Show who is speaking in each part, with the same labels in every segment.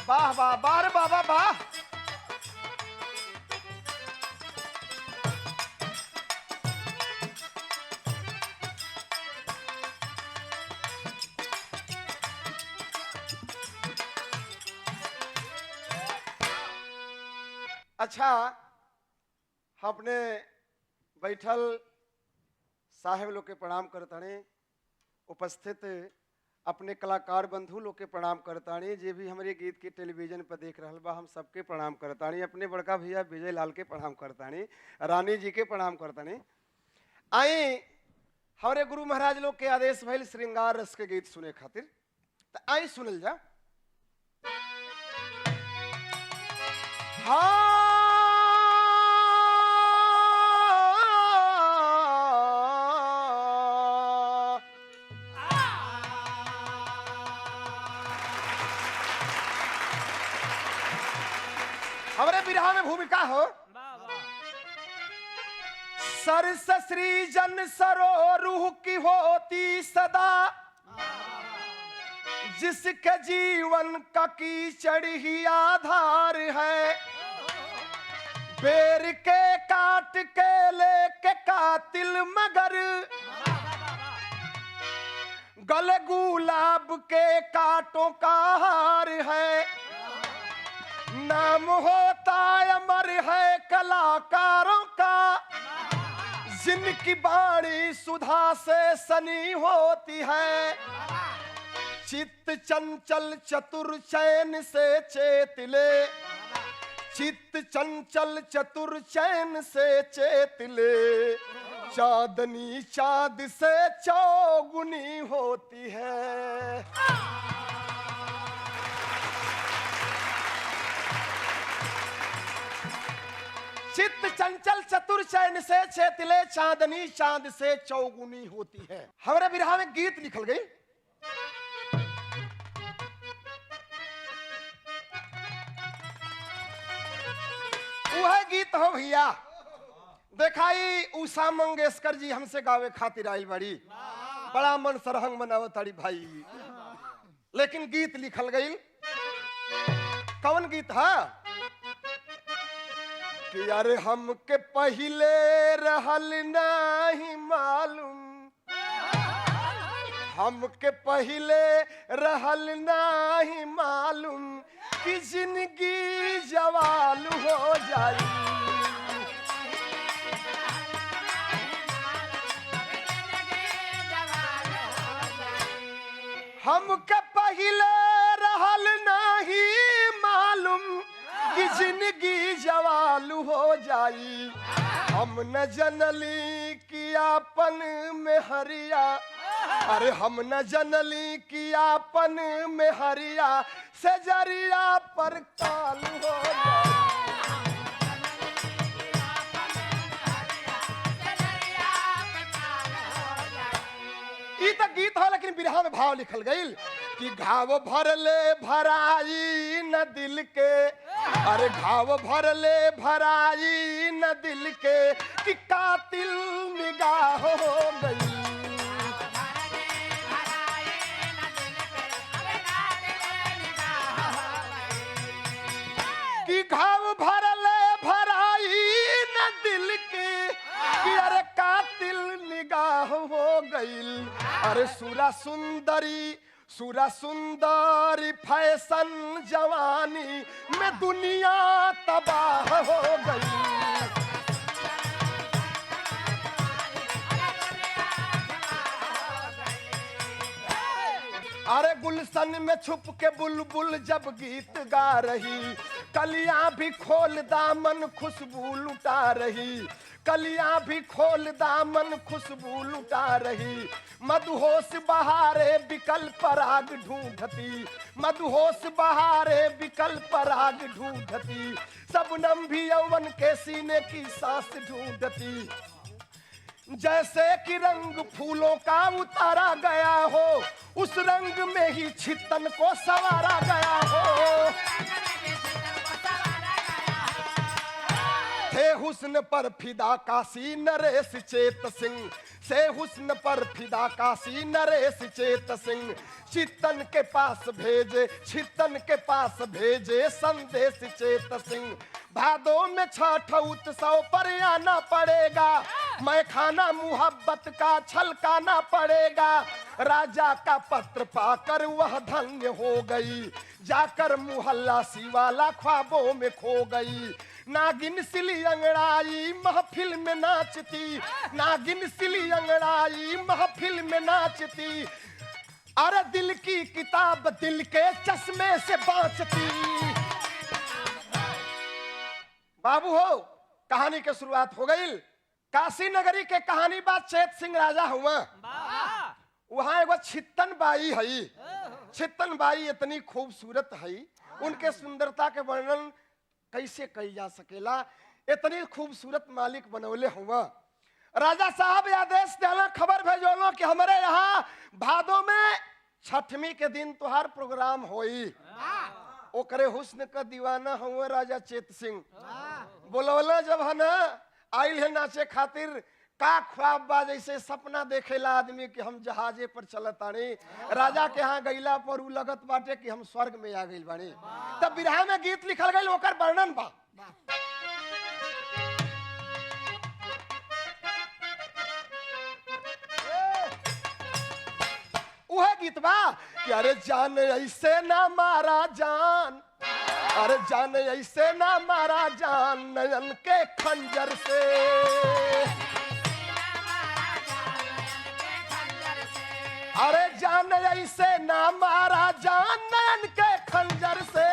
Speaker 1: वाह वाह वाह रे बाबा वाह। अच्छा, अपने बैठल साहेब लोग के प्रणाम करतानी, उपस्थित अपने कलाकार बंधु लोग के प्रणाम करतानी, जे भी हमारे गीत के टेलीविजन पर देख रहा बा हम सबके प्रणाम करतानी, अपने बड़का भैया विजय लाल के प्रणाम करतानी, रानी जी के प्रणाम करतानी। आई हमारे गुरु महाराज लोग के आदेश भइल श्रृंगार रस के गीत सुने खातिर, तो आई सुनल जा। हाँ हमारे बिरहा में भूमिका हो सर ससरी जन सरो रूह की होती सदा, जिसके जीवन का कीचड़ ही आधार है। बेर के काट के लेके कातिल मगर गले गुलाब के कांटों का हार है। नाम होता अमर है कलाकारों का, जिनकी बाणी सुधा से सनी होती है। चित्त चंचल चतुर चैन से चेतले, चित्त चंचल चतुर चैन से चेतले, चांदनी चाँद से चौगुनी होती है। चित्त चंचल चतुर चैन से चेतले, चांदनी चांद से चौगुनी होती है। हमारे बिरहा में गीत लिखल गई। वह गीत हो भैया, देखाई उषा मंगेशकर जी हमसे गावे खातिर आइल बड़ी, बड़ा मन सरहंग मनावत ताड़ी भाई, लेकिन गीत लिखल गई। कौन गीत है कि यार हमके पहले रहल नहीं मालूम, हमके पहले रहल नहीं मालूम कि जिंदगी जवाल हो जाई। हमके पहले रहल नहीं मालूम कि जिंदगी जवाल हो जाई। हम न जनली कि आपन में हरिया, अरे हम न जनली कि आपन में हरिया से जरिया पर काल हो जाई। ई तो गीत है, लेकिन बिरहा में भाव लिखल गई कि घाव भरले भराई न दिल के, अरे घाव भरले भराई न दिल के कि कातिल निगाह हो गई। कि घाव भरले भराई न दिल के कि अरे कातिल निगाह हो गई। अरे सुरा सुंदरी फैशन जवानी में दुनिया तबाह हो गई। अरे गुलशन में छुप के बुलबुल जब गीत गा रही, कलियां भी खोल दामन खुशबू लुटा रही, कलियां भी खोल दामन खुशबू लुटा रही। मधुहोश बहारे बिकल पराग ढूंढती, मधुहोश बहारे बिकल पराग ढूंढती, सबनम भी यौवन के सीने की सांस ढूंढती। जैसे कि रंग फूलों का उतारा गया हो, उस रंग में ही छितन को संवारा गया हो। थे हुस्न पर फिदा काशी नरेश चेत सिंह, से हुस्न पर फिदा काशी नरेश चेत सिंह। चित्तन के पास भेजे, चित्तन के पास भेजे संदेश चेत सिंह। भादों में 6 उत्सव पर आना पड़ेगा, मैं खाना मुहब्बत का छलकाना पड़ेगा। राजा का पत्र पाकर वह धन्य हो गई, जाकर मुहल्ला सिवाला ख्वाबों में खो गई। नागिन सिली अंगड़ाई महफिल में नाचती, नागिन सिली अंगड़ाई महफिल में नाचती। अरे दिल की किताब दिल के चश्मे से बाँचती। बाबू हो, कहानी की शुरुआत हो गई। काशी नगरी के कहानी बात चेत सिंह राजा हुआ। वहां एगो छित्तन बाई है। छित्तन बाई इतनी खूबसूरत है, उनके सुंदरता के वर्णन कैसे कही जा सकेला। इतनी खूबसूरत मालिक बनौले हुआ। राजा साहब आदेश देना, खबर भेजोलो कि हमारे यहाँ भादों में 6वीं के दिन तुहार प्रोग्राम होई। ओकरे हुस्न का दीवाना हुआ राजा चेत सिंह। बोलवला जब है ना आइल है नाचे खातिर, का ख्वाब बा जैसे सपना देखेला आदमी कि हम जहाजे पर चलत आनी। राजा के यहाँ गईला पर उ लगत बाटे कि हम स्वर्ग में आ गइल बानी। तब बिरहा में गीत लिखल गइल, ओकर वर्णन बा। वह गीत बा कि अरे जान ऐसे ना मारा जान, अरे जान ऐसे ना मारा जान नयन के खंजर से। अरे जान ऐसे ना मारा जान नयन के खंजर से।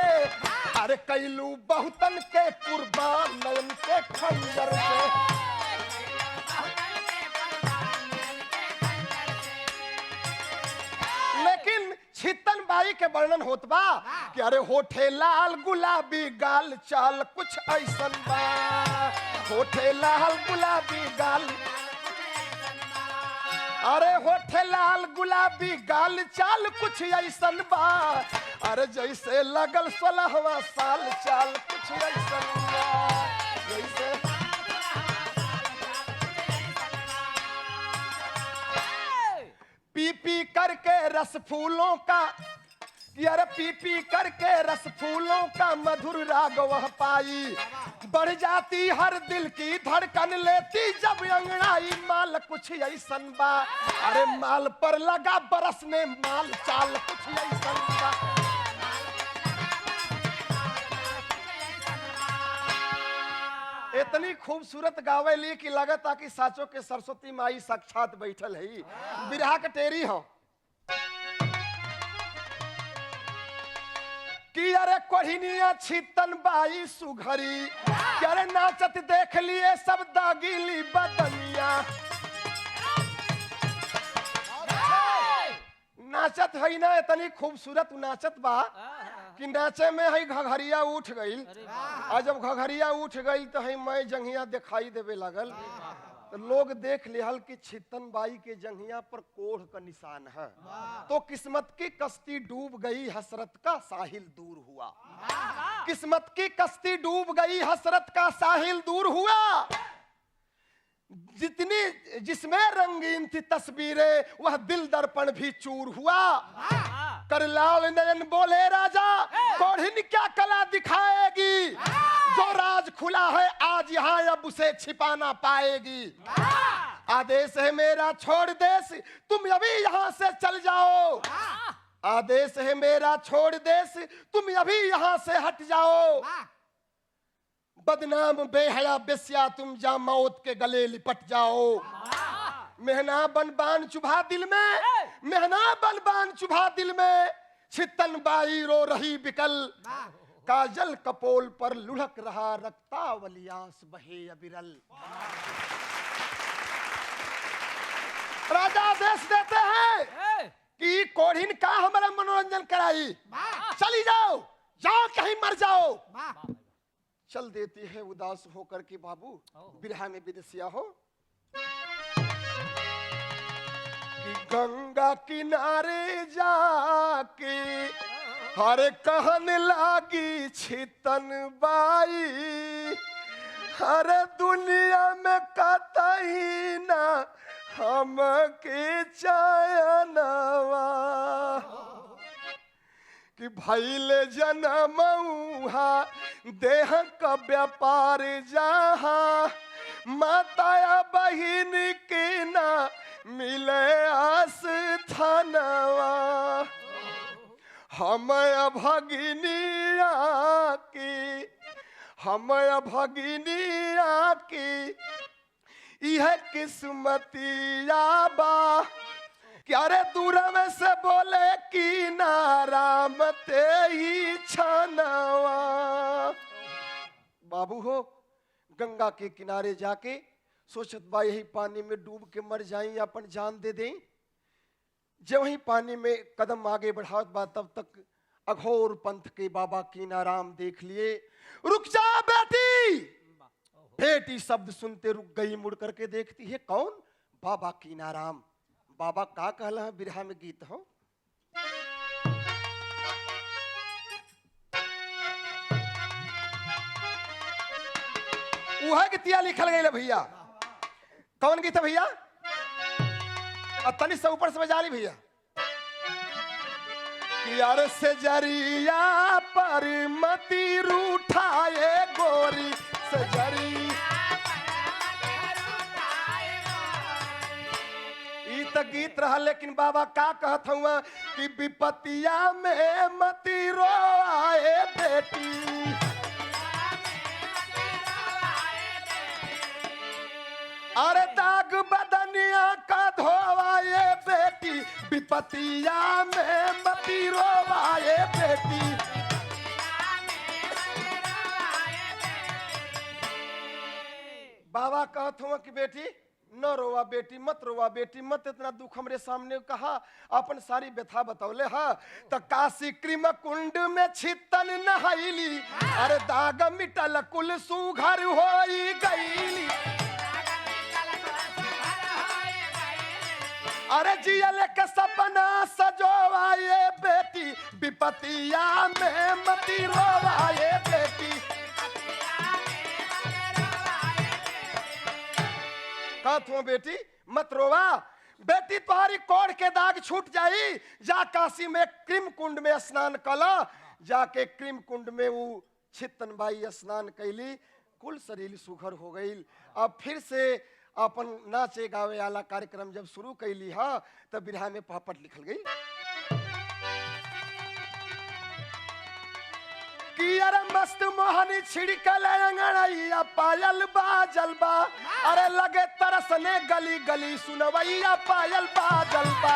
Speaker 1: अरे कैलू बहुतन के कुर्बान नयन के खंजर से। लेकिन छित्तन बाई के वर्णन होत बा कि अरे होठे लाल गुलाबी गाल चाल कुछ ऐसन बा। होठे लाल गुलाबी गाल, अरे होठे लाल गुलाबी गाल चाल कुछ ऐसन बा। अरे जैसे लगल 16वां साल चाल कुछ ऐसन बा। जैसे पी पी करके रस फूलों का, यार पी पी करके रस फूलों का मधुर राग वह पाई। बढ़ जाती हर दिल की धड़कन लेती जब अंगड़ाई। माल कुछ ऐसन बा, अरे माल पर लगा बरसने माल चाल कुछ ऐसन बा। इतनी खूबसूरत गावे ली कि लगता कि साचो के सरस्वती माई साक्षात बैठल है। बिरहा के टेरी हो कि अरे कोहिनिया छित्तन बाई सुघरी, कि अरे नाचत देख लिए सब दागीली बदनिया। नाचत है ना, इतनी खूबसूरत नाचत बा कि नाचे में है घघरिया उठ गई। और जब घघरिया उठ गई तो है मैं जंघिया दिखाई देवे लगल। तो लोग देख लिहल कि छित्तन बाई के जंघिया पर कोढ़ का निशान है। तो किस्मत की कश्ती डूब गई, हसरत का साहिल दूर हुआ। किस्मत की कश्ती डूब गई, हसरत का साहिल दूर हुआ। जितनी जिसमें रंगीन थी तस्वीरें, वह दिल दर्पण भी चूर हुआ। करलाल नयन बोले राजा, कोढ़िन क्या कला दिखाएगी। जो राज खुला है आज यहाँ अब उसे छिपाना पाएगी। आदेश है मेरा छोड़ देश, तुम अभी यहाँ से चल जाओ। आदेश है मेरा छोड़ देश, तुम अभी यहाँ से हट जाओ। बदनाम बेहया बेस्या तुम जा मौत के गले लिपट जाओ। मेहना बन बान चुभा दिल में, मेहना बन बान चुभा दिल में। छित्तन बाई रो रही बिकल, काजल कपोल पर लुढ़क रहा रक्तावलियास बहे अबिरल। राजा आदेश देते हैं कि कोढ़िन का हमारा मनोरंजन कराई, चली जाओ, जाओ कहीं मर जाओ। चल देती है उदास होकर कि बाबू बिरहा में विदेशिया हो कि गंगा किनारे जाके हर कहन लागी छित्तन बाई। हर दुनिया में कतई ना हम के चयनवा कि भइले जनमऊहा देह का व्यापार जहाँ माता बहिन के ना मिले आस्थानवा हम भगिनिया की यह किस्मतिया बा क्या रे दूर में से बोले कि नाराम ते ही छनवा। बाबू हो गंगा के किनारे जाके सोचत बा यही पानी में डूब के मर जाई अपन जान दे दें। जब वही पानी में कदम आगे बढ़ावत बा तब तक अघोर पंथ के बाबा कीनाराम देख लिए। रुक जा बेटी। बेटी शब्द सुनते रुक गई, मुड़ करके देखती है कौन? बाबा कीनाराम। बाबा का कहला है बिरहा में गीत हो। वह गीतिया लिखल गई भैया। कौन गीत है भैया? तनी से ऊपर से बजा ली भैया। यार से जरिया पर मती रूठाए गोरी से जरिया त गीत रहा। लेकिन बाबा का कहत हुआ कि विपतिया में मती रोआए बेटी। अरे दाग बदनिया का धोवाए बेटी विपतिया में मती रोवाए बेटी। बाबा कहत हुआ कि बेटी न रोवा बेटी, मत रोवा बेटी, मत इतना दुख हमरे सामने कहा। अपन सारी व्यथा बतौले हा। त काशी कृम कुंड में छितन नहैली। अरे दाग मिटल कुल सुघर होई गईली। अरे जियल के सपना सजोवाए बेटी विपतिया में मती रोवाए बेटी। कहत हूँ बेटी मत रोवा बेटी, तुम्हारी कोड़ के दाग छूट जाई। जा काशी में कृम कुंड में स्नान कला। जाके कृम कुंड में वो छितन बाई स्नान कैली, कुल शरीर सुघर हो गई। अब फिर से अपन नाचे गावे वाला कार्यक्रम जब शुरू कैली हा तब बिरहा में पापट लिखल गई कि अरे मस्त मोहनी छिड़कल अंगड़ैया पायल बाजल बा। अरे लगे तरसने गली गली सुनवैया पायल बाजल बा।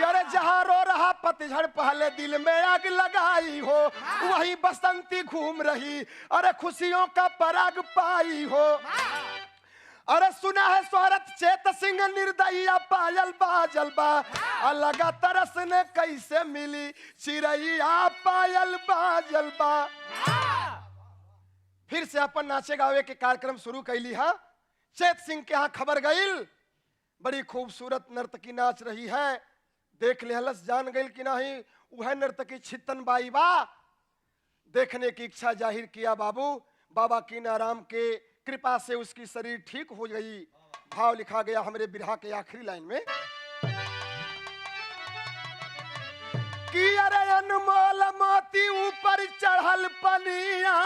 Speaker 1: अरे जहाँ रो रहा पतझड़ पहले दिल में आग लगाई हो, वही बसंती घूम रही अरे खुशियों का पराग पाई हो। अरे सुना है स्वरत चेत सिंह निर्दयिया पायल बाजल बा। लगा तरस ने कैसे मिली चिरैया पायल बाजल बा। फिर से अपन नाचे गावे के कार्यक्रम शुरू कैली हा। चेत सिंह के यहाँ खबर गईल, बड़ी खूबसूरत नर्तकी नाच रही है। देख लेहलस जान गई कि नहीं वह नर्तकी छितन बाई बा। देखने की इच्छा जाहिर किया बाबू। बाबा कीनाराम के कृपा से उसकी शरीर ठीक हो गई। भाव लिखा गया हमारे बिरहा के आखिरी लाइन में कि अरे अनमोल मोती ऊपर चढ़ल पनिया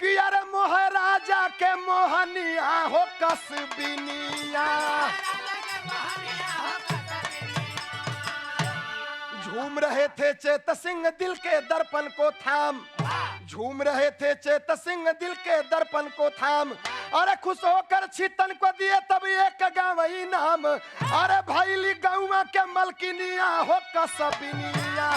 Speaker 1: कि अरे मोहराजा के मोहनिया हो कसबिनिया। झूम रहे थे चेत सिंह दिल के दर्पण को थाम। झूम रहे थे चेत सिंह दिल के दर्पण को थाम। अरे खुश होकर छितन को दिए तब एक गावई नाम। अरे भैली गौवा के मलकिनिया हो कसबिनिया।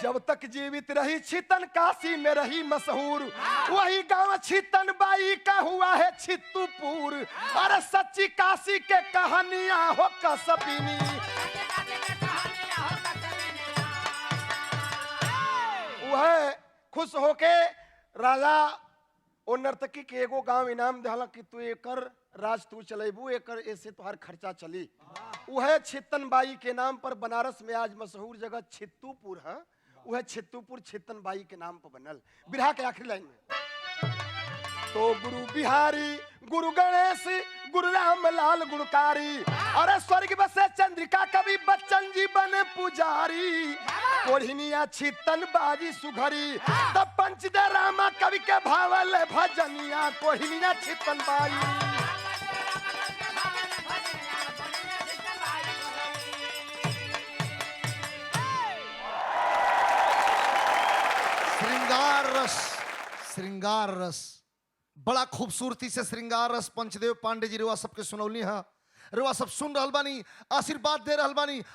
Speaker 1: जब तक जीवित रही छितन काशी में रही मशहूर। वही गांव छितन बाई का हुआ है छित्तूपुर। अरे सच्ची काशी के कहानियां हो कसबिनी। वह खुश होके राजा और नर्तकी के एगो गांव इनाम दिला कि तू एकर राज तू चलेबू, एकर ऐसे तोहार खर्चा चली। वह छितन बाई के नाम पर बनारस में आज मशहूर जगह छित्तूपुर है। वह छित्तूपुर छितन बाई के नाम पर बनल। बिरहा के आखिरी लाइन में तो गुरु बिहारी गुरु गणेश गुरु रामलाल गुणकारी, अरे स्वर्ग बसे चंद्रिका कवि बच्चन जी बने पुजारी, कोढ़िनिया छितन बाजी सुघरी, तब पंचदे रामा कवि के भावल भजनिया, कोढ़िनिया छितन बाई।
Speaker 2: श्रृंगार रस बड़ा खूबसूरती से श्रृंगार रस पंचदेव पांडे जी रुआ सबके सुनौली है। रुआ सब सुन रहल बानी, आशीर्वाद दे रहल बानी